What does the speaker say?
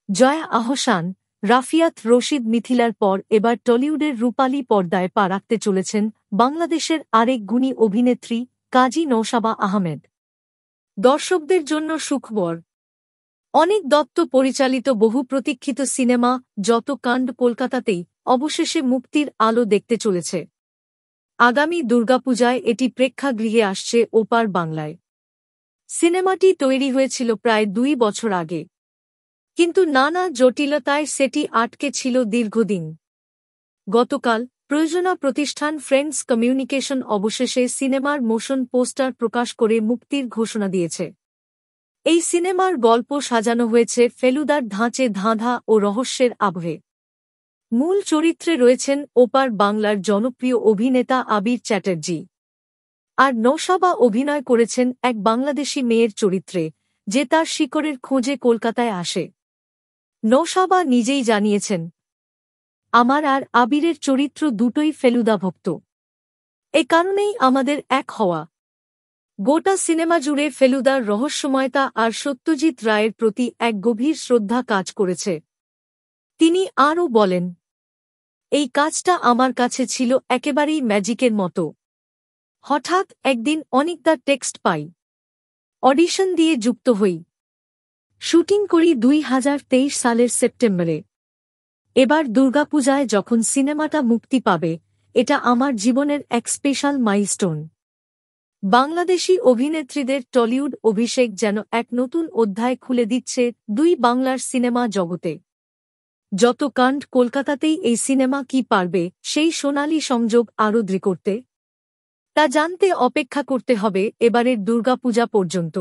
জয়া আহসান, রাফিয়াত রশিদ মিথিলার পর এবার টলিউডের রূপালী পর্দায় পা রাখতে চলেছেন বাংলাদেশের আরেক গুণী অভিনেত্রী কাজী নওশাবা আহমেদ। দর্শকদের জন্য সুখবর। অনিক দত্ত পরিচালিত বহু প্রতীক্ষিত সিনেমা যত কাণ্ড কলকাতাতেই অবশেষে মুক্তির আলো দেখতে চলেছে। আগামী দুর্গাপূজায় এটি প্রেক্ষাগৃহে আসছে ওপার বাংলায়। সিনেমাটি তৈরি হয়েছিল প্রায় 2 বছর আগে, কিন্তু নানা জটিলতায় সেটি আটকে ছিল দীর্ঘদিন। গতকাল প্রযোজনা প্রতিষ্ঠান ফ্রেন্ডস কমিউনিকেশন অবশেষে সিনেমার মোশন পোস্টার প্রকাশ করে মুক্তির ঘোষণা দিয়েছে। এই সিনেমার গল্প সাজানো হয়েছে ফেলুদার ধাঁচে ধাঁধা ও রহস্যের আবহে। মূল চরিত্রে রয়েছেন ওপার বাংলার জনপ্রিয় অভিনেতা আবির চ্যাটার্জি, আর নওশাবা অভিনয় করেছেন এক বাংলাদেশি মেয়ের চরিত্রে, যে তার শিকড়ের খোঁজে কলকাতায় আসে। নওশাবা নিজেই জানিয়েছেন, আমার আর আবিরের চরিত্র দুটোই ফেলুদা ভক্ত। এ কারণেই আমাদের এক হওয়া। গোটা সিনেমা জুড়ে ফেলুদার রহস্যময়তা আর সত্যজিৎ রায়ের প্রতি এক গভীর শ্রদ্ধা কাজ করেছে। তিনি আরও বলেন, এই কাজটা আমার কাছে ছিল একেবারেই ম্যাজিকের মতো। হঠাৎ একদিন অনিকদা টেক্সট পাই, অডিশন দিয়ে যুক্ত হই, শুটিং করি 2023 সালের সেপ্টেম্বরে। এবার দুর্গাপূজায় যখন সিনেমাটা মুক্তি পাবে, এটা আমার জীবনের এক স্পেশাল মাইলস্টোন। বাংলাদেশি অভিনেত্রীদের টলিউড অভিষেক যেন এক নতুন অধ্যায় খুলে দিচ্ছে দুই বাংলার সিনেমা জগতে। যত কাণ্ড কলকাতাতেই এই সিনেমা কি পারবে সেই সোনালী সংযোগ আরও দৃঢ় করতে, তা জানতে অপেক্ষা করতে হবে এবারের দুর্গাপূজা পর্যন্ত।